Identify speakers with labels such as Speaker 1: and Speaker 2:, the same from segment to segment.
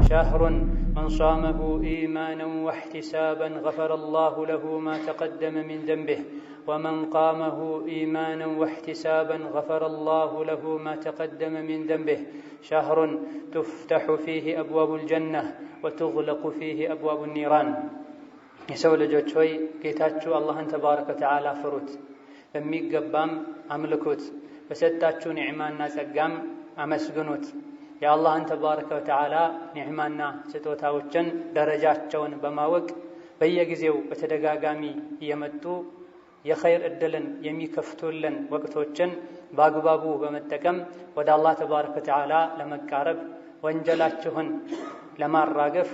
Speaker 1: شهر من صامه إيمانا واحتسابا غفر الله له ما تقدم من ذنبه ومن قامه إيمانا واحتسابا غفر الله له ما تقدم من ذنبه شهر تفتح فيه أبواب الجنة وتغلق فيه أبواب النيران يسول جوتشوي كيتاتشو الله تبارك وتعالى فروت بميقبام أملكوت بستاتشو نعمانا سقام أمسقنوت يا الله تبارك وتعالى نعمانا ستوتاوچن درجاتቸውን በማወቅ በየጊዜው በተደጋጋሚ እየመጡ የኸይር እድልን የሚከፍቱልን ወቅቶችን በአግባቡ በመጠቀም ወደ አላህ ተባረከ ወተዓላ ለመቃረብ ወንጀላችሁን ለማራገፍ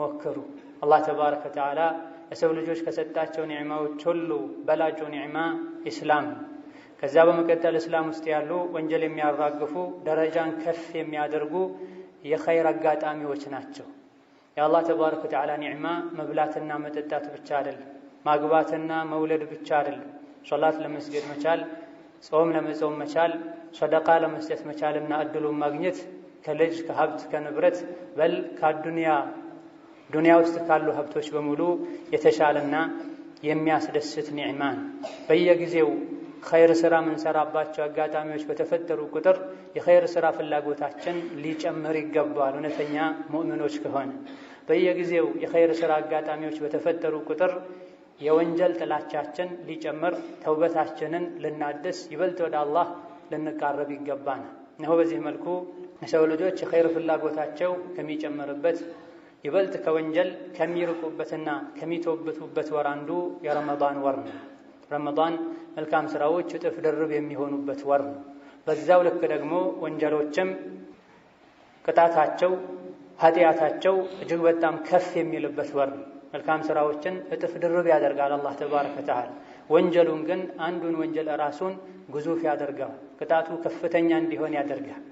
Speaker 1: ሞክሩ። አላህ ተባረከ ወተዓላ የሰው ልጆች ከሰጣቸው ኒዕማዎች ሁሉ በላጩ ኒዕማ ኢስላም፣ ከዛ በመቀጠል እስላም ውስጥ ያሉ ወንጀል የሚያራግፉ ደረጃን ከፍ የሚያደርጉ የኸይር አጋጣሚዎች ናቸው። የአላህ ተባረከ ወተዓላ ኒዕማ መብላትና መጠጣት ብቻ አይደለም፣ ማግባትና መውለድ ብቻ አይደለም። ሶላት ለመስገድ መቻል፣ ጾም ለመጾም መቻል፣ ሰደቃ ለመስጠት መቻልና እድሉን ማግኘት ከልጅ ከሀብት ከንብረት በል ዱንያ ውስጥ ካሉ ሀብቶች በሙሉ የተሻለና የሚያስደስት ኒዕማ። በየጊዜው ኸይር ስራ ምንሰራባቸው አጋጣሚዎች በተፈጠሩ ቁጥር የኸይር ስራ ፍላጎታችን ሊጨምር ይገባል። እውነተኛ ሙእሚኖች ከሆነ በየጊዜው የኸይር ስራ አጋጣሚዎች በተፈጠሩ ቁጥር የወንጀል ጥላቻችን ሊጨምር፣ ተውበታችንን ልናድስ፣ ይበልጥ ወደ አላህ ልንቃረብ ይገባናል። እነሆ በዚህ መልኩ የሰው ልጆች የኸይር ፍላጎታቸው ከሚጨምርበት ይበልጥ ከወንጀል ከሚርቁበትና ከሚተውበቱበት ወር አንዱ የረመዳን ወር ነው። ረመዳን መልካም ስራዎች እጥፍ ድርብ የሚሆኑበት ወር ነው። በዛው ልክ ደግሞ ወንጀሎችም ቅጣታቸው ኃጢአታቸው እጅግ በጣም ከፍ የሚልበት ወር ነው። መልካም ስራዎችን እጥፍ ድርብ ያደርጋል አላህ ተባረከ ወተዓላ። ወንጀሉን ግን አንዱን ወንጀል ራሱን ግዙፍ ያደርጋል፣ ቅጣቱ ከፍተኛ እንዲሆን ያደርጋል።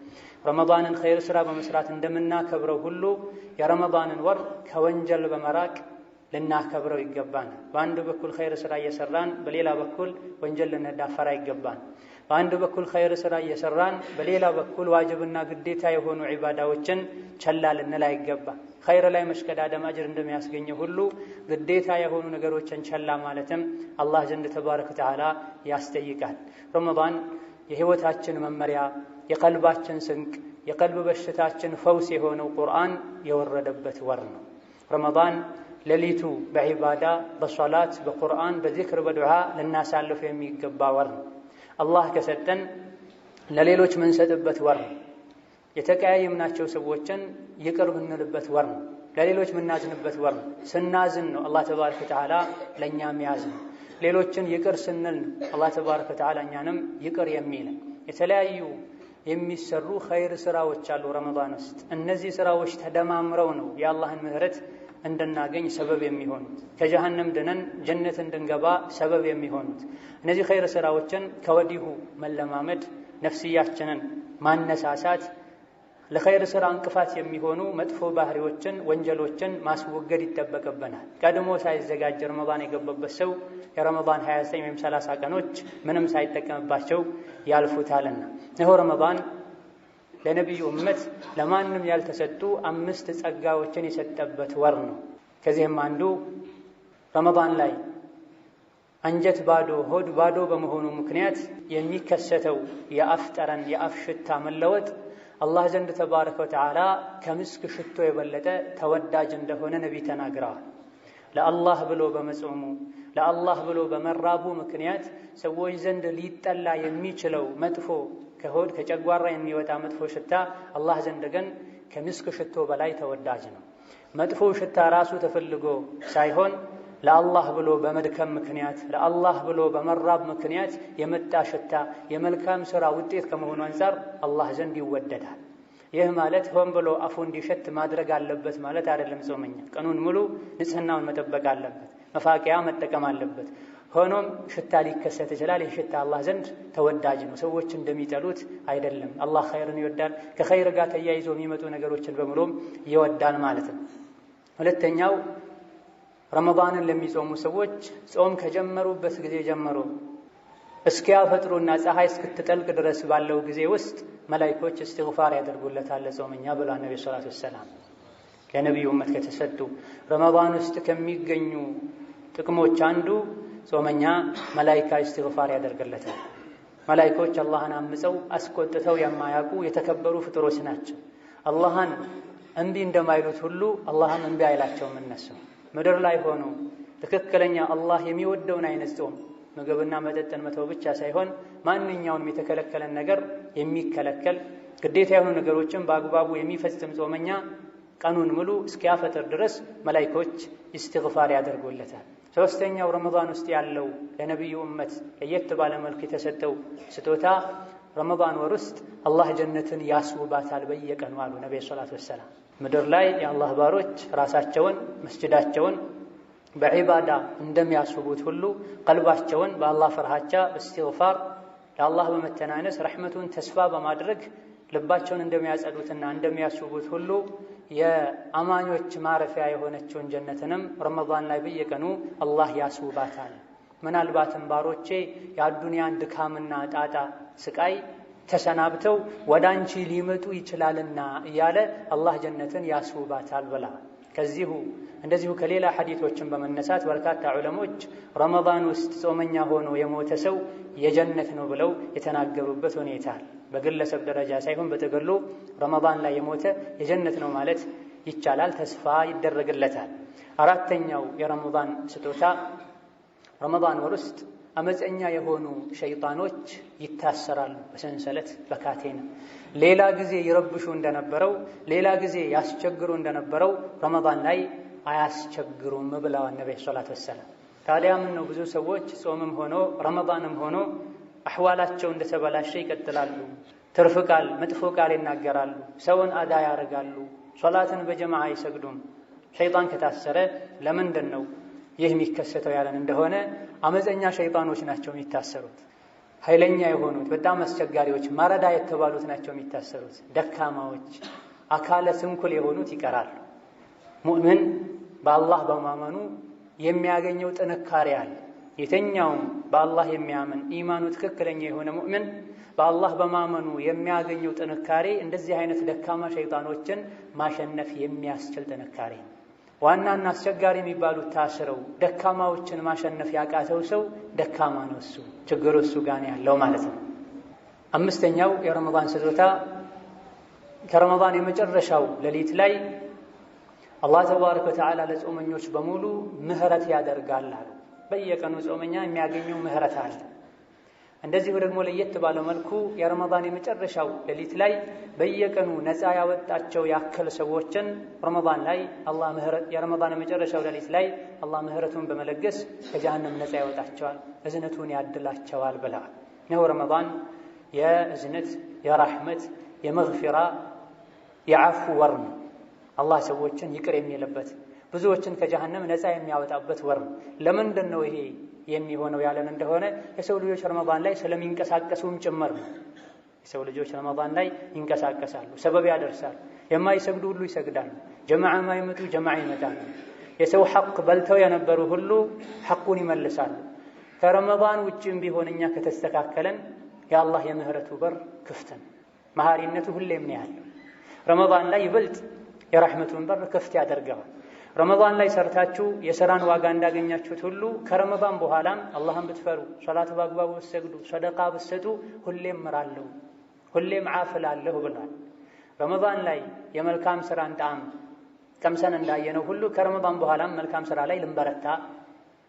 Speaker 1: ረመዳንን ኸይር ስራ በመስራት እንደምናከብረው ሁሉ የረመዳንን ወር ከወንጀል በመራቅ ልናከብረው ይገባናል። በአንድ በኩል ኸይር ስራ እየሰራን በሌላ በኩል ወንጀል ልንዳፈር አይገባን። በአንድ በኩል ኸይር ስራ እየሰራን በሌላ በኩል ዋጅብና ግዴታ የሆኑ ዒባዳዎችን ቸላ ልንል አይገባን። ኸይር ላይ መሽቀዳደም አጅር እንደሚያስገኘው ሁሉ ግዴታ የሆኑ ነገሮችን ቸላ ማለትም አላህ ዘንድ ተባረከ ወተዓላ ያስጠይቃል። ረመዳን የህይወታችን መመሪያ፣ የቀልባችን ስንቅ፣ የቀልብ በሽታችን ፈውስ የሆነው ቁርአን የወረደበት ወር ነው። ረመዳን ሌሊቱ በዒባዳ በሶላት በቁርአን በዚክር በዱዓ ልናሳልፍ የሚገባ ወር ነው። አላህ ከሰጠን ለሌሎች ምንሰጥበት ወር ነው። የተቀያየምናቸው ሰዎችን ይቅር ብንልበት ወር ነው። ለሌሎች ምናዝንበት ወር ነው። ስናዝን ነው አላህ ተባረከ ወተዓላ ለእኛም ያዝን። ሌሎችን ይቅር ስንል አላህ ተባረከ ወተዓላ እኛንም ይቅር የሚለን። የተለያዩ የሚሰሩ ኸይር ስራዎች አሉ ረመዳን ውስጥ። እነዚህ ስራዎች ተደማምረው ነው የአላህን ምህረት እንድናገኝ ሰበብ የሚሆኑት፣ ከጀሃነም ድነን ጀነት እንድንገባ ሰበብ የሚሆኑት። እነዚህ ኸይር ስራዎችን ከወዲሁ መለማመድ፣ ነፍስያችንን ማነሳሳት፣ ለኸይር ስራ እንቅፋት የሚሆኑ መጥፎ ባህሪዎችን ወንጀሎችን ማስወገድ ይጠበቅብናል። ቀድሞ ሳይዘጋጅ ረመዳን የገባበት ሰው የረመዳን 29 ወይም 30 ቀኖች ምንም ሳይጠቀምባቸው ያልፉታልና ነው። ረመዳን ለነቢዩ እመት ለማንም ያልተሰጡ 5 ጸጋዎችን የሰጠበት ወር ነው። ከዚህም አንዱ ረመዳን ላይ አንጀት ባዶ ሆድ ባዶ በመሆኑ ምክንያት የሚከሰተው የአፍ ጠረን የአፍ ሽታ መለወጥ አላህ ዘንድ ተባረከ ወተዓላ ከምስክ ሽቶ የበለጠ ተወዳጅ እንደሆነ ነቢይ ተናግረዋል። ለአላህ ብሎ በመጾሙ ለአላህ ብሎ በመራቡ ምክንያት ሰዎች ዘንድ ሊጠላ የሚችለው መጥፎ ከሆድ ከጨጓራ የሚወጣ መጥፎ ሽታ አላህ ዘንድ ግን ከምስክ ሽቶ በላይ ተወዳጅ ነው። መጥፎ ሽታ ራሱ ተፈልጎ ሳይሆን ለአላህ ብሎ በመድከም ምክንያት ለአላህ ብሎ በመራብ ምክንያት የመጣ ሽታ የመልካም ስራ ውጤት ከመሆኑ አንፃር አላህ ዘንድ ይወደዳል። ይህ ማለት ሆን ብሎ አፉ እንዲሸት ማድረግ አለበት ማለት አይደለም። ጾመኛ ቀኑን ሙሉ ንጽህናውን መጠበቅ አለበት፣ መፋቂያ መጠቀም አለበት። ሆኖም ሽታ ሊከሰት ይችላል። ይህ ሽታ አላህ ዘንድ ተወዳጅ ነው፣ ሰዎች እንደሚጠሉት አይደለም። አላህ ኸይርን ይወዳል፣ ከኸይር ጋር ተያይዞ የሚመጡ ነገሮችን በሙሉም ይወዳል ማለት ነው። ሁለተኛው ረመዳንን ለሚጾሙ ሰዎች ጾም ከጀመሩበት ጊዜ ጀምሮ እስኪያፈጥሩና ፀሐይ እስክትጠልቅ ድረስ ባለው ጊዜ ውስጥ መላእክቶች እስትግፋር ያደርጉለታል ጾመኛ ብሏል ነብዩ ሰለላሁ ዐለይሂ ወሰለም። ለነብዩ ኡመት ከተሰጡ ረመዳን ውስጥ ከሚገኙ ጥቅሞች አንዱ ጾመኛ መላኢካ ኢስቲግፋር ያደርግለታል። መላኢኮች አላህን አምፀው አስቆጥተው የማያውቁ የተከበሩ ፍጥሮች ናቸው። አላህን እምቢ እንደማይሉት ሁሉ አላህም እምቢ አይላቸውም። እነሱ ምድር ላይ ሆኖ ትክክለኛ አላህ የሚወደውን አይነት ጾም ምግብና መጠጥን መተው ብቻ ሳይሆን ማንኛውንም የተከለከለን ነገር የሚከለከል ግዴታ የሆኑ ነገሮችን በአግባቡ የሚፈጽም ጾመኛ ቀኑን ሙሉ እስኪያፈጥር ድረስ መላኢኮች ኢስቲግፋር ያደርጉለታል። ሶስተኛው ረመዳን ውስጥ ያለው ለነብዩ ኡመት ለየት ባለ መልኩ የተሰጠው ስጦታ ረመዳን ወር ውስጥ አላህ ጀነትን ያስውባታል በየቀኑ አሉ ነብዩ ሰለላሁ ዐለይሂ ወሰለም። ምድር ላይ የአላህ ባሮች ራሳቸውን መስጂዳቸውን በዒባዳ እንደሚያስውቡት ሁሉ ቀልባቸውን በአላህ ፍርሃቻ በእስቲግፋር ለአላህ በመተናነስ ረሕመቱን ተስፋ በማድረግ ልባቸውን እንደሚያጸዱትና እንደሚያስውቡት ሁሉ የአማኞች ማረፊያ የሆነችውን ጀነትንም ረመዳን ላይ በየቀኑ አላህ ያስውባታል። ምናልባትም ባሮቼ የአዱንያን ድካምና ጣጣ ስቃይ ተሰናብተው ወደ አንቺ ሊመጡ ይችላልና እያለ አላህ ጀነትን ያስውባታል ብላ እንደዚሁ ከሌላ ሐዲቶችን በመነሳት በርካታ ዑለሞች ረመዳን ውስጥ ጾመኛ ሆኖ የሞተ ሰው የጀነት ነው ብለው የተናገሩበት ሁኔታ በግለሰብ ደረጃ ሳይሆን በጥቅሉ ረመዳን ላይ የሞተ የጀነት ነው ማለት ይቻላል፣ ተስፋ ይደረግለታል። አራተኛው የረመዳን ስጦታ ረመዳን ወር ውስጥ አመፀኛ የሆኑ ሸይጣኖች ይታሰራሉ በሰንሰለት በካቴና። ሌላ ጊዜ ይረብሹ እንደነበረው ሌላ ጊዜ ያስቸግሩ እንደነበረው ረመዳን ላይ አያስቸግሩም ብለዋል ነብዩ ሰለላሁ ዐለይሂ ወሰለም። ታዲያ ምን ነው ብዙ ሰዎች ጾምም ሆኖ ረመዳንም ሆኖ አህዋላቸው እንደተበላሸ ይቀጥላሉ። ትርፍ ቃል መጥፎ ቃል ይናገራሉ፣ ሰውን አዳ ያደርጋሉ፣ ሶላትን በጀማዓ አይሰግዱም። ሸይጣን ከታሰረ ለምንድን ነው ይህ የሚከሰተው ያለን እንደሆነ አመፀኛ ሸይጣኖች ናቸው የሚታሰሩት። ኃይለኛ የሆኑት በጣም አስቸጋሪዎች ማረዳ የተባሉት ናቸው የሚታሰሩት። ደካማዎች አካለ ስንኩል የሆኑት ይቀራሉ። ሙእምን በአላህ በማመኑ የሚያገኘው ጥንካሬ አለ። የተኛውም በአላህ የሚያምን ኢማኑ ትክክለኛ የሆነ ሙእምን በአላህ በማመኑ የሚያገኘው ጥንካሬ እንደዚህ አይነት ደካማ ሸይጣኖችን ማሸነፍ የሚያስችል ጥንካሬ ነው። ዋናና አስቸጋሪ የሚባሉት ታስረው ደካማዎችን ማሸነፍ ያቃተው ሰው ደካማ ነው፣ እሱ ችግሩ እሱ ጋር ያለው ማለት ነው። አምስተኛው የረመዳን ስጦታ ከረመዳን የመጨረሻው ሌሊት ላይ አላህ ተባረከ ወተዓላ ለጾመኞች በሙሉ ምህረት ያደርጋል አሉ። በየቀኑ ጾመኛ የሚያገኘው ምህረት አለ። እንደዚሁ ደግሞ ለየት ባለ መልኩ የረመዳን የመጨረሻው ሌሊት ላይ በየቀኑ ነፃ ያወጣቸው ያከለ ሰዎችን ረመዳን ላይ አላህ ምህረት የረመዳን የመጨረሻው ሌሊት ላይ አላህ ምህረቱን በመለገስ ከጀሃነም ነፃ ያወጣቸዋል፣ እዝነቱን ያድላቸዋል ብለዋል። ነው ረመዳን የእዝነት የራህመት የመግፊራ የዓፉ ወር ነው። አላህ ሰዎችን ይቅር የሚልበት ብዙዎችን ከጀሃነም ነፃ የሚያወጣበት ወር ነው። ለምንድን ነው ይሄ የሚሆነው ያለን እንደሆነ የሰው ልጆች ረመዳን ላይ ስለሚንቀሳቀሱም ጭምር ነው። የሰው ልጆች ረመዳን ላይ ይንቀሳቀሳሉ፣ ሰበብ ያደርሳሉ። የማይሰግዱ ሁሉ ይሰግዳሉ፣ ጀማዓ የማይመጡ ጀማዓ ይመጣሉ። የሰው ሐቅ በልተው የነበሩ ሁሉ ሐቁን ይመልሳሉ። ከረመዳን ውጭም ቢሆን እኛ ከተስተካከለን የአላህ የምህረቱ በር ክፍት ነው። መሐሪነቱ ሁሌም ነው ያለው። ረመዳን ላይ ይበልጥ የራህመቱን በር ክፍት ያደርገዋል። ረመዳን ላይ ሰርታችሁ የሥራን ዋጋ እንዳገኛችሁት ሁሉ ከረመዳን በኋላም አላህን ብትፈሩ፣ ሶላት በአግባቡ ብትሰግዱ፣ ሰደቃ ብትሰጡ ሁሌም ምራለሁ ሁሌም ዓፍላለሁ ብሏል። ረመዳን ላይ የመልካም ሥራን ጣዕም ቀምሰን እንዳየነው ሁሉ ከረመዳን በኋላም መልካም ሥራ ላይ ልንበረታ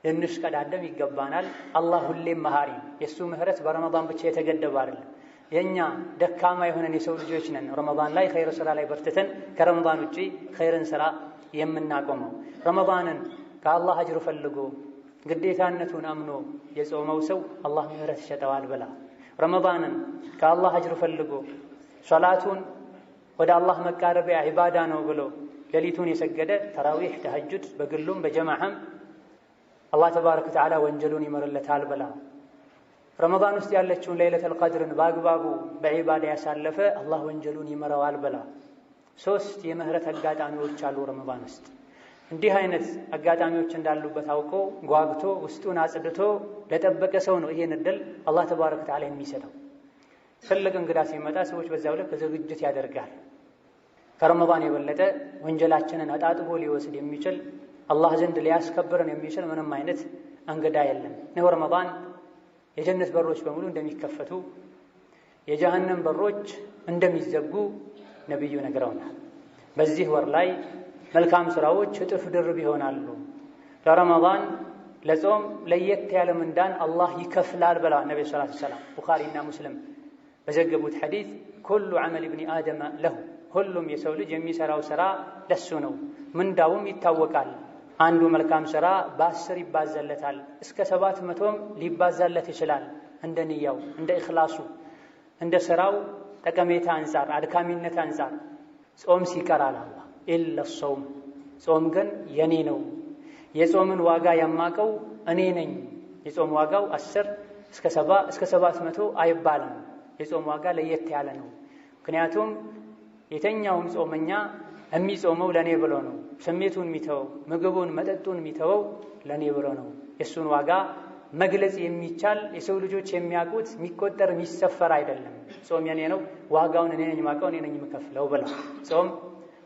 Speaker 1: ልንሽቀዳደም ይገባናል። አላህ ሁሌም መሐሪ፣ የእሱ ምህረት በረመዳን ብቻ የተገደበ አይደለም። የእኛ ደካማ የሆነን የሰው ልጆች ነን ረመዳን ላይ ኸይር ሥራ ላይ በርትተን ከረመዳን ውጪ ኸይርን ሥራ የምናቆመው። ረመዳንን ከአላህ አጅር ፈልጎ ግዴታነቱን አምኖ የጾመው ሰው አላህ ምህረት ይሰጠዋል ብላ ረመዳንን ከአላህ አጅር ፈልጎ ሶላቱን ወደ አላህ መቃረቢያ ዒባዳ ነው ብሎ ሌሊቱን የሰገደ ተራዊሕ ተሐጁድ በግሉም በጀማዓም አላህ ተባረከ ወተዓላ ወንጀሉን ይመርለታል ብላ ረመዳን ውስጥ ያለችውን ለይለቱል ቀድርን በአግባቡ በዒባዳ ያሳለፈ አላህ ወንጀሉን ይመረዋል ብላ ሶስት የምህረት አጋጣሚዎች አሉ ረመዳን ውስጥ። እንዲህ አይነት አጋጣሚዎች እንዳሉበት አውቆ ጓግቶ ውስጡን አጽድቶ ለጠበቀ ሰው ነው ይሄን እድል አላህ ተባረከ ወተዓላ የሚሰጠው። ትልቅ እንግዳ ሲመጣ ሰዎች በዛው ልክ ዝግጅት ያደርጋል። ከረመዳን የበለጠ ወንጀላችንን አጣጥቦ ሊወስድ የሚችል አላህ ዘንድ ሊያስከብረን የሚችል ምንም አይነት እንግዳ የለም። ነው ረመዳን የጀነት በሮች በሙሉ እንደሚከፈቱ የጀሃነም በሮች እንደሚዘጉ ነብዩ ነግረውናል። በዚህ ወር ላይ መልካም ስራዎች እጥፍ ድርብ ይሆናሉ። ለረመዳን ለጾም ለየት ያለ ምንዳን አላህ ይከፍላል ብለዋል ነብዩ ሰለላሁ ዐለይሂ ወሰለም። ቡኻሪና ሙስሊም በዘገቡት ሐዲስ ኩሉ ዐመል ኢብኒ አደም ለሁ፣ ሁሉም የሰው ልጅ የሚሰራው ስራ ለሱ ነው፣ ምንዳውም ይታወቃል። አንዱ መልካም ስራ በ10 ይባዛለታል፣ እስከ 700ም ሊባዛለት ይችላል። እንደ ንያው፣ እንደ ኢኽላሱ፣ እንደ ስራው ጠቀሜታ አንፃር፣ አድካሚነት አንፃር። ጾም ሲቀር አላህ ኢላ ሶም፣ ጾም ግን የኔ ነው፣ የጾምን ዋጋ የማቀው እኔ ነኝ። የጾም ዋጋው 10 እስከ 70 እስከ 700 አይባልም። የጾም ዋጋ ለየት ያለ ነው። ምክንያቱም የተኛውም ጾመኛ የሚጾመው ለኔ ብሎ ነው። ስሜቱን የሚተወው ምግቡን መጠጡን የሚተወው ለኔ ብሎ ነው። የሱን ዋጋ መግለጽ የሚቻል የሰው ልጆች የሚያውቁት የሚቆጠር የሚሰፈር አይደለም። ጾም የኔ ነው፣ ዋጋውን እኔ ነኝ የማውቀው፣ እኔ ነኝ የምከፍለው ብላ ጾም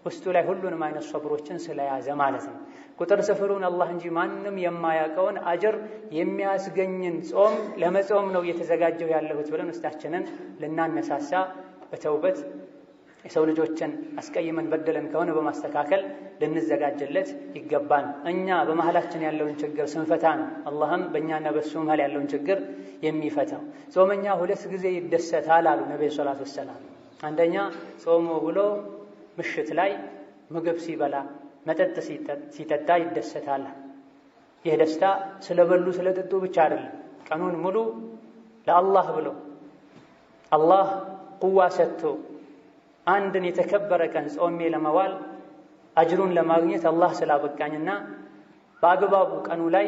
Speaker 1: ውስጡ ላይ ሁሉንም አይነት ሰብሮችን ስለያዘ ማለት ነው። ቁጥር ስፍሩን አላህ እንጂ ማንም የማያውቀውን አጅር የሚያስገኝን ጾም ለመጾም ነው እየተዘጋጀው ያለሁት ብለን ውስጣችንን ልናነሳሳ በተውበት የሰው ልጆችን አስቀይመን በደለን ከሆነ በማስተካከል ልንዘጋጅለት ይገባል። እኛ በመሃላችን ያለውን ችግር ስንፈታ ነው አላህም በእኛና በሱ መሃል ያለውን ችግር የሚፈታው። ጾመኛ 2 ጊዜ ይደሰታል አሉ ነብዩ ሰለላሁ ዐለይሂ ወሰለም። አንደኛ ጾሞ ብሎ ምሽት ላይ ምግብ ሲበላ መጠጥ ሲጠጣ ይደሰታል። ይህ ደስታ ስለበሉ ስለጠጡ ብቻ አይደለም። ቀኑን ሙሉ ለአላህ ብሎ አላህ ቁዋ ሰጥቶ አንድን የተከበረ ቀን ጾሜ ለመዋል አጅሩን ለማግኘት አላህ ስላበቃኝና በአግባቡ ቀኑ ላይ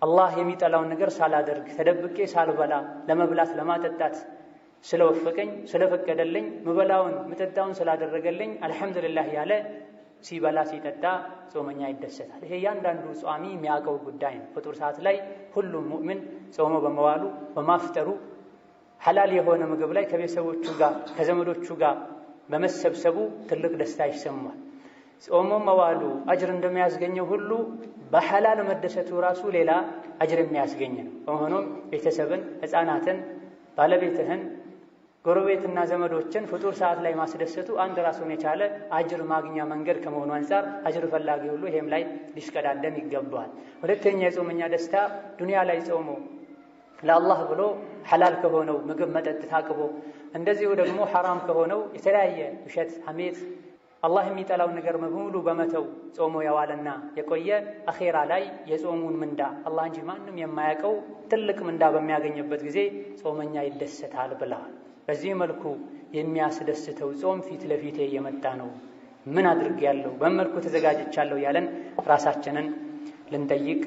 Speaker 1: አላህ የሚጠላውን ነገር ሳላደርግ ተደብቄ ሳልበላ ለመብላት ለማጠጣት ስለወፈቀኝ ስለፈቀደልኝ ምበላውን ምጠጣውን ስላደረገልኝ አልሐምዱሊላህ ያለ ሲበላ ሲጠጣ ጾመኛ ይደሰታል። ይሄ ያንዳንዱ ጿሚ የሚያውቀው ጉዳይ ነው። ፍጡር ሰዓት ላይ ሁሉም ሙእምን ጾሞ በመዋሉ በማፍጠሩ ሐላል የሆነ ምግብ ላይ ከቤተሰቦቹ ጋር ከዘመዶቹ ጋር በመሰብሰቡ ትልቅ ደስታ ይሰማል። ጾሞ መዋሉ አጅር እንደሚያስገኘው ሁሉ በሐላል መደሰቱ ራሱ ሌላ አጅር የሚያስገኝ ነው። በመሆኑም ቤተሰብን፣ ሕፃናትን፣ ባለቤትህን፣ ጎረቤትና ዘመዶችን ፍጡር ሰዓት ላይ ማስደሰቱ አንድ ራሱን የቻለ አጅር ማግኛ መንገድ ከመሆኑ አንፃር አጅር ፈላጊ ሁሉ ይሄም ላይ ሊሽቀዳደም ይገባዋል። ሁለተኛ የጾመኛ ደስታ ዱንያ ላይ ጾሞ ለአላህ ብሎ ሐላል ከሆነው ምግብ መጠጥ ታቅቦ እንደዚሁ ደግሞ ሐራም ከሆነው የተለያየ ውሸት፣ ሐሜት፣ አላህ የሚጠላውን ነገር በሙሉ በመተው ጾሞ የዋለና የቆየ አኼራ ላይ የጾሙን ምንዳ አላህ እንጂ ማንም የማያውቀው ትልቅ ምንዳ በሚያገኝበት ጊዜ ጾመኛ ይደሰታል ብለዋል። በዚህ መልኩ የሚያስደስተው ጾም ፊት ለፊቴ እየመጣ ነው፣ ምን አድርጌያለሁ፣ በመልኩ ተዘጋጅቻለሁ ያለን ራሳችንን ልንጠይቅ፣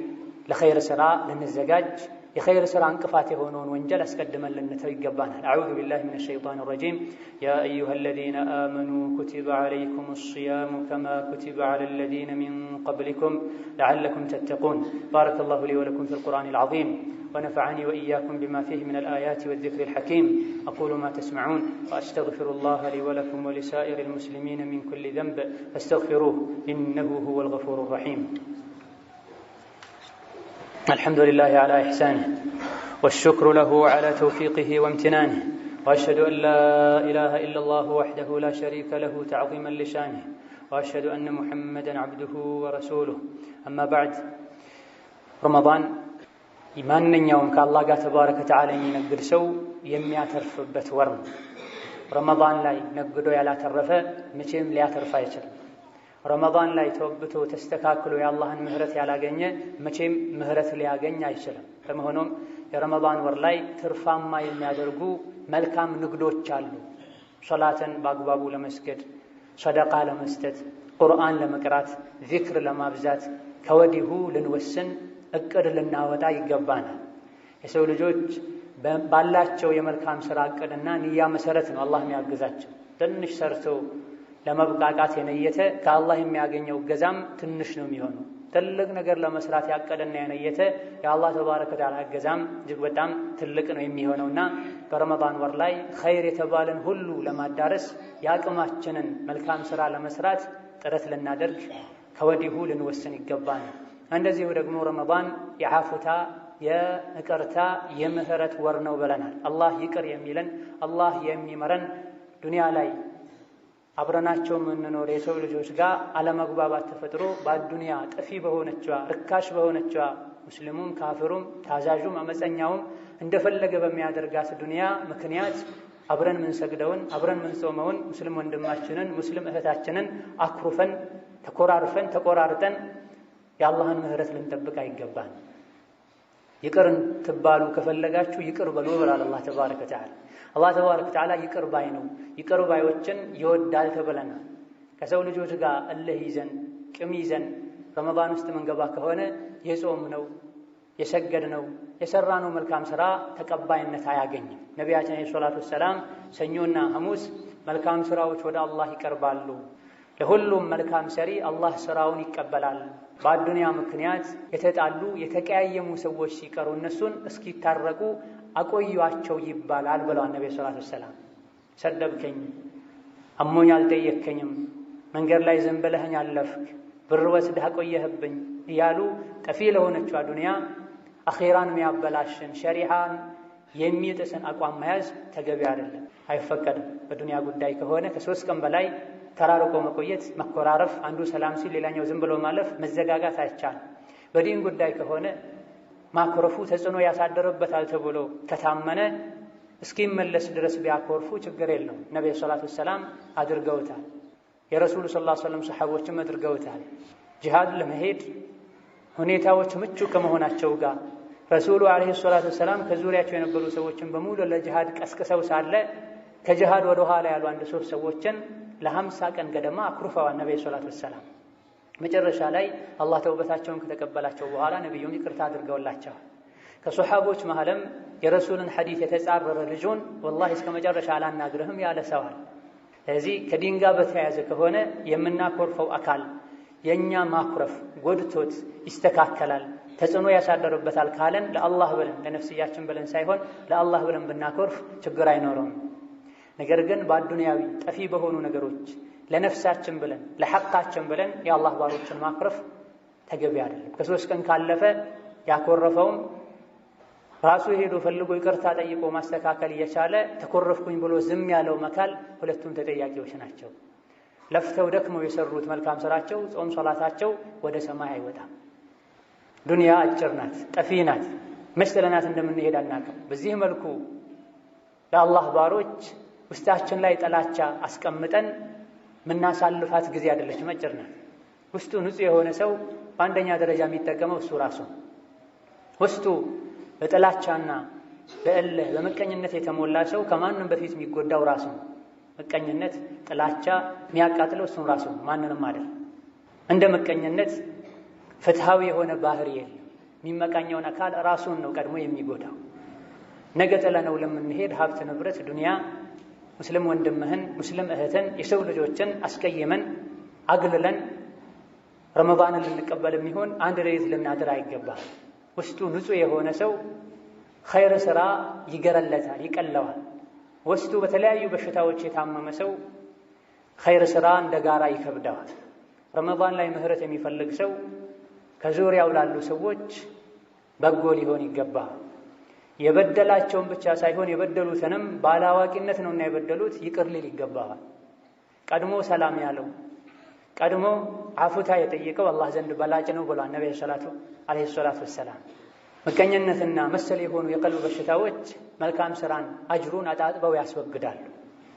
Speaker 1: ለኸይር ስራ ልንዘጋጅ፣ የኸይር ስራ እንቅፋት የሆነውን ወንጀል አስቀድመን ልንተው ይገባናል። አዑዙ ቢላሂ ሚነ ሸይጣኒ ረጂም ያ አዩሃ አለዚነ አመኑ ኩቲበ ዐለይኩሙ ሲያሙ ከማ ኩቲበ ዐለል ለዚነ ሚን ቀብሊኩም ለዐለኩም ተተቁን። ባረከላሁ ሊ ወለኩም ፊል ቁርአኒል ዐዚም ونفعني وإياكم بما فيه من الآيات والذكر الحكيم. أقول ما تسمعون وأستغفر الله لي ولكم ولسائر المسلمين من كل ذنب فاستغفروه إنه هو الغفور الرحيم. الحمد لله على إحسانه والشكر له على توفيقه وامتنانه وأشهد أن لا إله إلا الله وحده لا شريك له تعظيما لشانه وأشهد أن محمدا عبده ورسوله. أما بعد رمضان ማንኛውም ከአላህ ጋር ተባረከ ወተዓላ የሚነግድ ሰው የሚያተርፍበት ወር ነው። ረመዳን ላይ ነግዶ ያላተረፈ መቼም ሊያተርፍ አይችልም። ረመዳን ላይ ተወብቶ ተስተካክሎ የአላህን ምህረት ያላገኘ መቼም ምህረት ሊያገኝ አይችልም። በመሆኑም የረመዳን ወር ላይ ትርፋማ የሚያደርጉ መልካም ንግዶች አሉ። ሶላትን በአግባቡ ለመስገድ፣ ሰደቃ ለመስጠት፣ ቁርአን ለመቅራት፣ ዚክር ለማብዛት ከወዲሁ ልንወስን እቅድ ልናወጣ ይገባናል። የሰው ልጆች ባላቸው የመልካም ስራ እቅድና ንያ መሰረት ነው አላህ የሚያግዛቸው። ትንሽ ሰርተው ለመብቃቃት የነየተ ከአላህ የሚያገኘው ገዛም ትንሽ ነው የሚሆነው። ትልቅ ነገር ለመስራት ያቀደና የነየተ የአላህ ተባረከ ወተዓላ ገዛም እጅግ በጣም ትልቅ ነው የሚሆነውና በረመዳን ወር ላይ ኸይር የተባለን ሁሉ ለማዳረስ የአቅማችንን መልካም ስራ ለመስራት ጥረት ልናደርግ ከወዲሁ ልንወስን ይገባል። እንደዚሁ ደግሞ ረመዳን የዓፉታ የይቅርታ የምህረት ወር ነው ብለናል። አላህ ይቅር የሚለን አላህ የሚመረን ዱንያ ላይ አብረናቸው የምንኖር የሰው ልጆች ጋር አለመግባባት ተፈጥሮ በአዱንያ ጠፊ በሆነችዋ ርካሽ በሆነችዋ ሙስሊሙም ካፊሩም ታዛዡም አመፀኛውም እንደፈለገ በሚያደርጋት ዱንያ ምክንያት አብረን ምንሰግደውን አብረን ምንጾመውን ሙስሊም ወንድማችንን ሙስሊም እህታችንን አኩርፈን ተኮራርፈን ተቆራርጠን የአላህን ምህረት ልንጠብቅ አይገባን። ይቅር ትባሉ ከፈለጋችሁ ይቅር በሉ ብሏል አላህ ተባረከ ወተዓላ። አላህ ተባረከ ወተዓላ ይቅር ባይ ነው። ይቅር ባዮችን ይወዳል ተብለናል። ከሰው ልጆች ጋር እልህ ይዘን ቂም ይዘን ረመዳን ውስጥ መንገባ ከሆነ የጾም ነው የሰገድ ነው የሰራነው መልካም ስራ ተቀባይነት አያገኝም። ነቢያችን አለይሂ ሰላቱ ወሰላም ሰኞና ሐሙስ መልካም ስራዎች ወደ አላህ ይቀርባሉ። ለሁሉም መልካም ሰሪ አላህ ስራውን ይቀበላል። በአዱንያ ምክንያት የተጣሉ የተቀያየሙ ሰዎች ሲቀሩ እነሱን እስኪታረቁ አቆዩአቸው ይባላል ብለዋል ነብዩ ሰለላሁ ዐለይሂ ወሰለም። ሰደብከኝ፣ አሞኝ አልጠየከኝም፣ መንገድ ላይ ዝም ብለኸኝ አለፍክ፣ ብር ወስደህ አቆየህብኝ እያሉ ጠፊ ለሆነችው ዱንያ አኺራን የሚያበላሽን ሸሪዓን የሚጥስን አቋም መያዝ ተገቢ አይደለም፣ አይፈቀድም። በዱንያ ጉዳይ ከሆነ ከ3 ቀን በላይ ተራርቆ መቆየት፣ መኮራረፍ፣ አንዱ ሰላም ሲል ሌላኛው ዝም ብሎ ማለፍ፣ መዘጋጋት አይቻልም። በዲን ጉዳይ ከሆነ ማኮረፉ ተጽዕኖ ያሳደረበታል ተብሎ ከታመነ እስኪመለስ ድረስ ቢያኮርፉ ችግር የለውም። ነብዩ ሰለላሁ ዐለይሂ ወሰለም አድርገውታል። የረሱሉ ሰለላሁ ዐለይሂ ወሰለም ሰሐቦችም አድርገውታል። ጂሃድ ለመሄድ ሁኔታዎች ምቹ ከመሆናቸው ጋር ረሱሉ ዐለይሂ ሰላቱ ወሰላም ከዙሪያቸው የነበሩ ሰዎችን በሙሉ ለጂሃድ ቀስቅሰው ሳለ ከጂሃድ ወደ ኋላ ያሉ አንድ 3 ሰዎችን ለ50 ቀን ገደማ አኩርፈዋል ነብዩ ሰለላሁ ዐለይሂ ወሰለም። መጨረሻ ላይ አላህ ተውበታቸውን ከተቀበላቸው በኋላ ነብዩን ይቅርታ አድርገውላቸዋል። ከሱሐቦች መሐለም የረሱልን ሐዲስ የተጻረረ ልጁን ወላሂ እስከ መጨረሻ አላናግርህም ያለ ሰዋል። ስለዚህ ከዲን ጋር በተያያዘ ከሆነ የምናኮርፈው አካል የኛ ማኩረፍ ጎድቶት ይስተካከላል፣ ተጽዕኖ ያሳደርበታል ካለን ለአላህ ብለን ለነፍስያችን ብለን ሳይሆን ለአላህ ብለን ብናኮርፍ ችግር አይኖረውም። ነገር ግን በአዱንያዊ ጠፊ በሆኑ ነገሮች ለነፍሳችን ብለን ለሐቃችን ብለን የአላህ ባሮችን ማኩረፍ ተገቢ አይደለም። ከ3 ቀን ካለፈ ያኮረፈውም ራሱ ሄዶ ፈልጎ ይቅርታ ጠይቆ ማስተካከል እየቻለ ተኮረፍኩኝ ብሎ ዝም ያለው መካል ሁለቱም ተጠያቂዎች ናቸው። ለፍተው ደክመው የሰሩት መልካም ስራቸው ጾም ሶላታቸው ወደ ሰማይ አይወጣም። ዱንያ አጭር ናት፣ ጠፊ ናት። መስተለናት እንደምንሄድ አናውቅም። በዚህ መልኩ ለአላህ ባሮች ውስጣችን ላይ ጥላቻ አስቀምጠን ምናሳልፋት ጊዜ አይደለችም፣ አጭር ናት። ውስጡ ንጹህ የሆነ ሰው በአንደኛ ደረጃ የሚጠቀመው እሱ ራሱ ውስጡ በጥላቻና በእልህ በመቀኝነት የተሞላ ሰው ከማንም በፊት የሚጎዳው ራሱ ነው። መቀኝነት ጥላቻ የሚያቃጥለው እሱን ራሱ ማንንም አይደለም። እንደ መቀኝነት ፍትሃዊ የሆነ ባህሪ የለም። የሚመቃኘውን አካል ራሱን ነው ቀድሞ የሚጎዳው። ነገ ጥለነው ለምንሄድ ሀብት ንብረት ዱንያ ሙስሊም ወንድምህን ሙስሊም እህትን የሰው ልጆችን አስቀይመን አግልለን ረመዳንን ልንቀበል የሚሆን አንድ ሌሊት ልናድር አይገባም። ውስጡ ንጹህ የሆነ ሰው ኸይር ስራ ይገረለታል፣ ይቀለዋል። ውስጡ በተለያዩ በሽታዎች የታመመ ሰው ኸይር ስራ እንደ ጋራ ይከብደዋል። ረመዳን ላይ ምህረት የሚፈልግ ሰው ከዙሪያው ላሉ ሰዎች በጎ ሊሆን ይገባል። የበደላቸውን ብቻ ሳይሆን የበደሉትንም ባላዋቂነት ነውና የበደሉት ይቅር ሊል ይገባዋል። ቀድሞ ሰላም ያለው ቀድሞ አፉታ የጠየቀው አላህ ዘንድ በላጭ ነው ብሏል ነብዩ አለይሂ ሰላቱ ወሰላም። መቀኝነትና መሰል የሆኑ የቀልብ በሽታዎች መልካም ስራን አጅሩን አጣጥበው ያስወግዳሉ።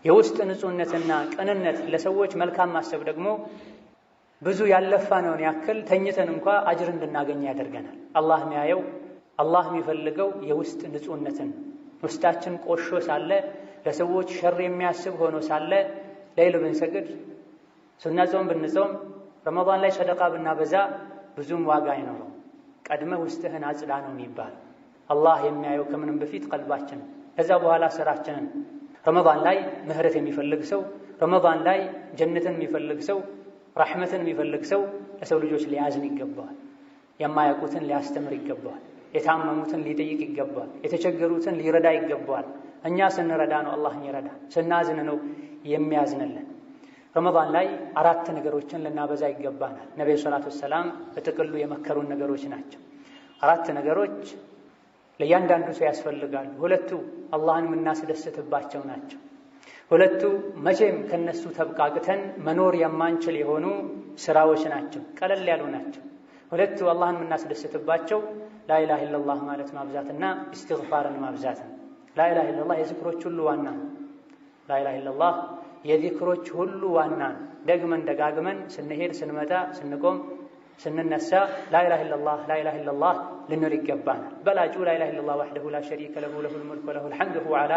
Speaker 1: የውስጥ ንጹህነትና ቅንነት ለሰዎች መልካም ማሰብ ደግሞ ብዙ ያለፋነውን ያክል ተኝተን እንኳ አጅር እንድናገኝ ያደርገናል። አላህ የሚያየው አላህ የሚፈልገው የውስጥ ንጹህነትን ውስጣችን ቆሾ ሳለ ለሰዎች ሸር የሚያስብ ሆኖ ሳለ ሌሊት ብንሰግድ ሱና ጾም ብንጾም ረመዳን ላይ ሰደቃ ብናበዛ ብዙም ዋጋ አይኖረው። ቀድመህ ውስጥህን አጽዳ ነው የሚባል። አላህ የሚያየው ከምንም በፊት ቀልባችንን ከዛ በኋላ ስራችንን። ረመዳን ላይ ምህረት የሚፈልግ ሰው ረመዳን ላይ ጀነትን የሚፈልግ ሰው ረሕመትን የሚፈልግ ሰው ለሰው ልጆች ሊያዝን ይገባዋል። የማያውቁትን ሊያስተምር ይገባዋል። የታመሙትን ሊጠይቅ ይገባዋል። የተቸገሩትን ሊረዳ ይገባዋል። እኛ ስንረዳ ነው አላህ የሚረዳ፣ ስናዝን ነው የሚያዝንልን። ረመዳን ላይ 4 ነገሮችን ልናበዛ ይገባናል። ነብዩ ሰለላሁ ዐለይሂ ወሰለም በጥቅሉ የመከሩን ነገሮች ናቸው። 4 ነገሮች ለእያንዳንዱ ሰው ያስፈልጋሉ። 2ቱ አላህን የምናስደስትባቸው ናቸው። 2ቱ መቼም ከነሱ ተብቃቅተን መኖር የማንችል የሆኑ ስራዎች ናቸው፣ ቀለል ያሉ ናቸው። 2ቱ አላህን የምናስደስትባቸው ላኢላሃ ኢለላህ ማለት ማብዛትና ኢስቲግፋርን ማብዛት ነው። ላኢላሃ ኢለላህ የዚክሮች ሁሉ ዋና ነው። ላኢላሃ ኢለላህ የዚክሮች ሁሉ ዋና ነው። ደግመን ደጋግመን ስንሄድ፣ ስንመጣ፣ ስንቆም፣ ስንነሳ ላኢላሃ ኢለላህ ላኢላሃ ኢለላህ ልንል ይገባናል። በላጩ ላኢላሃ ኢለላህ ወሕደሁ ላ ሸሪከ ለሁ ለሁል ሙልኩ ወለሁል ሐምዱ ወሁወ ዐላ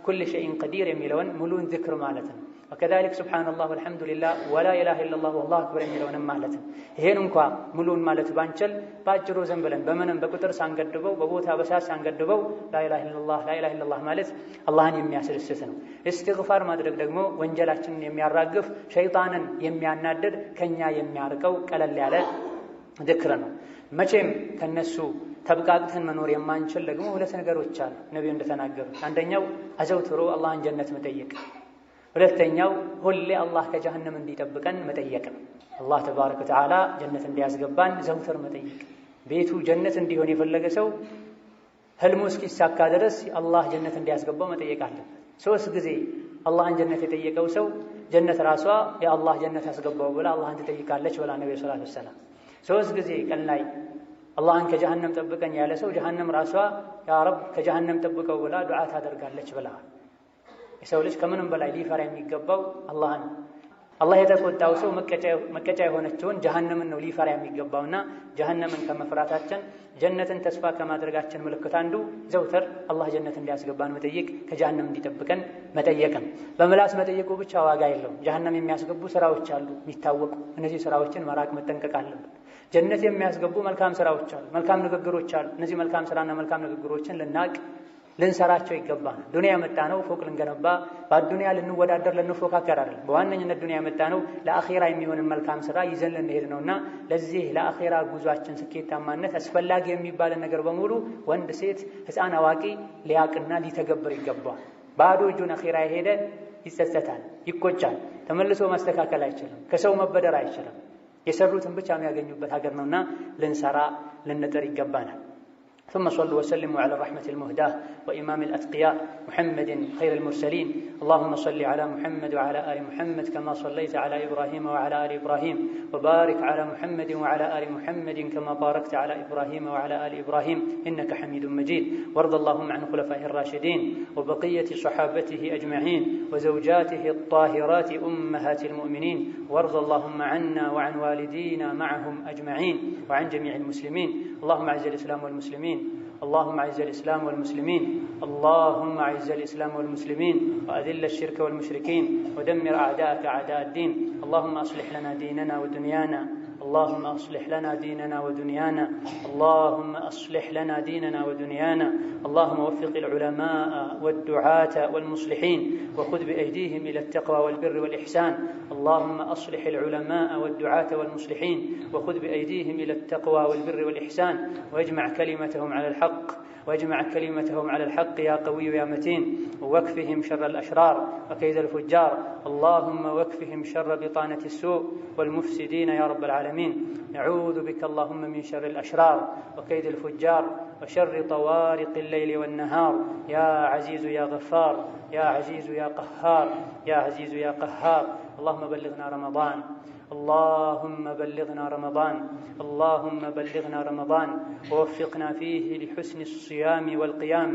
Speaker 1: ኩሊ ሸይኢን ቀዲር የሚለውን ሙሉን ዚክር ማለት ነው። ወከዛሊክ ሱብሓነላህ ወልሐምዱሊላህ ወላ ኢላሃ ኢለላህ ወላሁ አክበር የሚለውንም ማለት ነው። ይሄን እንኳ ሙሉን ማለት ባንችል ባጭሩ ዝም ብለን በምንም በቁጥር ሳንገድበው በቦታ በሰዓት ሳንገድበው ላኢላሃ ኢለላህ ላኢላሃ ኢለላህ ማለት አላህን የሚያስደስት ነው። ኢስቲግፋር ማድረግ ደግሞ ወንጀላችንን የሚያራግፍ ሸይጣንን የሚያናድድ ከኛ የሚያርቀው ቀለል ያለ ዚክር ነው። መቼም ከነሱ ተብቃቅተን መኖር የማንችል ደግሞ 2 ነገሮች አሉ ነብዩ እንደተናገሩት። አንደኛው አዘውትሮ አላህን ጀነት መጠየቅ፣ ሁለተኛው ሁሌ አላህ ከጀሃነም እንዲጠብቀን መጠየቅ ነው። አላህ ተባረከ ወተዓላ ጀነት እንዲያስገባን ዘውትር መጠየቅ። ቤቱ ጀነት እንዲሆን የፈለገ ሰው ህልሙ እስኪሳካ ድረስ አላህ ጀነት እንዲያስገባው መጠየቅ አለበት። 3 ጊዜ አላህን ጀነት የጠየቀው ሰው ጀነት ራሷ የአላህ ጀነት ያስገባው ብላ አላህን ትጠይቃለች ብላ ነብዩ ሰለላሁ ዐለይሂ ወሰለም 3 ጊዜ ቀን ላይ አላህን ከጀሃነም ጠብቀኝ ያለ ሰው ጀሃነም ራሷ ያ ረብ ከጀሃነም ጠብቀው ብላ ዱዓ ታደርጋለች ብለዋል። የሰው ልጅ ከምንም በላይ ሊፈራ የሚገባው አላህን። አላህ የተቆጣው ሰው መቀጫ የሆነችውን ጀሃነምን ነው ሊፈራ የሚገባውና ጀሃነምን ከመፍራታችን ጀነትን ተስፋ ከማድረጋችን ምልክት አንዱ ዘውትር አላህ ጀነት እንዲያስገባን መጠየቅ፣ ከጀሃነም እንዲጠብቀን መጠየቅም። በምላስ መጠየቁ ብቻ ዋጋ የለውም። ጀሃነም የሚያስገቡ ስራዎች አሉ የሚታወቁ። እነዚህ ስራዎችን መራቅ መጠንቀቅ አለብን። ጀነት የሚያስገቡ መልካም ስራዎች አሉ፣ መልካም ንግግሮች አሉ። እነዚህ መልካም ስራና መልካም ንግግሮችን ልናቅ ልንሰራቸው ይገባል። ዱንያ መጣ ነው ፎቅ ልንገነባ፣ በአዱንያ ልንወዳደር ልንፎካከር አይደለም። በዋነኝነት ዱንያ መጣ ነው ለአኺራ የሚሆንን መልካም ስራ ይዘን ልንሄድ ነውና ለዚህ ለአኺራ ጉዟችን ስኬታማነት አስፈላጊ የሚባልን ነገር በሙሉ ወንድ፣ ሴት፣ ህፃን፣ አዋቂ ሊያቅና ሊተገብር ይገባል። ባዶ እጁን አኺራ የሄደ ይጸጸታል፣ ይቆጫል፣ ተመልሶ ማስተካከል አይችልም፣ ከሰው መበደር አይችልም። የሰሩትን ብቻ የሚያገኙበት ሀገር ነውና ልንሰራ ልንጥር ይገባናል። ثم صلوا وسلموا على الرحمة المهداة وإمام الأتقياء محمد خير المرسلين. اللهم صل على محمد وعلى آل محمد كما صليت على إبراهيم وعلى آل إبراهيم، وبارك على محمد وعلى آل محمد كما باركت على إبراهيم وعلى آل إبراهيم إنك حميد مجيد. وارض اللهم عن خلفائه الراشدين وبقية صحابته أجمعين وزوجاته الطاهرات أمهات المؤمنين. وارض اللهم عنا وعن والدينا معهم أجمعين وعن جميع المسلمين. اللهم أعز الإسلام والمسلمين، اللهم أعز الإسلام والمسلمين، اللهم أعز الإسلام والمسلمين وأذل الشرك والمشركين ودمر أعداءك أعداء الدين. اللهم أصلح لنا ديننا ودنيانا، اللهم أصلح لنا ديننا ودنيانا، اللهم أصلح لنا ديننا ودنيانا. اللهم وفق العلماء والدعاة والمصلحين وخذ بأيديهم إلى التقوى والبر والإحسان. اللهم أصلح العلماء والدعاة والمصلحين وخذ بأيديهم إلى التقوى والبر والإحسان واجمع كلمتهم على الحق، واجمع كلمتهم على الحق يا قوي يا متين. واكفهم شر الأشرار وكيد الفجار. اللهم واكفهم شر بطانة السوء والمفسدين يا رب العالمين. نعوذ بك اللهم من شر الأشرار وكيد الفجار وشر طوارق الليل والنهار. يا عزيز يا غفار، يا عزيز يا قهار، يا عزيز يا قهار. اللهم بلغنا رمضان، اللهم بلغنا رمضان، اللهم بلغنا رمضان ووفقنا فيه لحسن الصيام والقيام.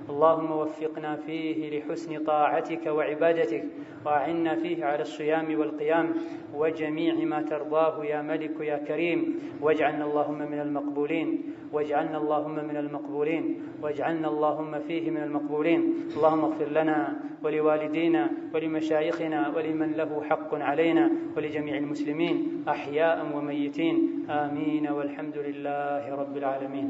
Speaker 1: اللهم وفقنا فيه لحسن طاعتك وعبادتك، وأعنا فيه على الصيام والقيام وجميع ما ترضاه يا ملك يا كريم. واجعلنا اللهم من المقبولين، واجعلنا اللهم من المقبولين، واجعلنا اللهم فيه من المقبولين. اللهم اغفر لنا ولوالدينا ولمشايخنا ولمن له حق علينا ولجميع المسلمين أحياء وميتين. آمين والحمد لله رب العالمين.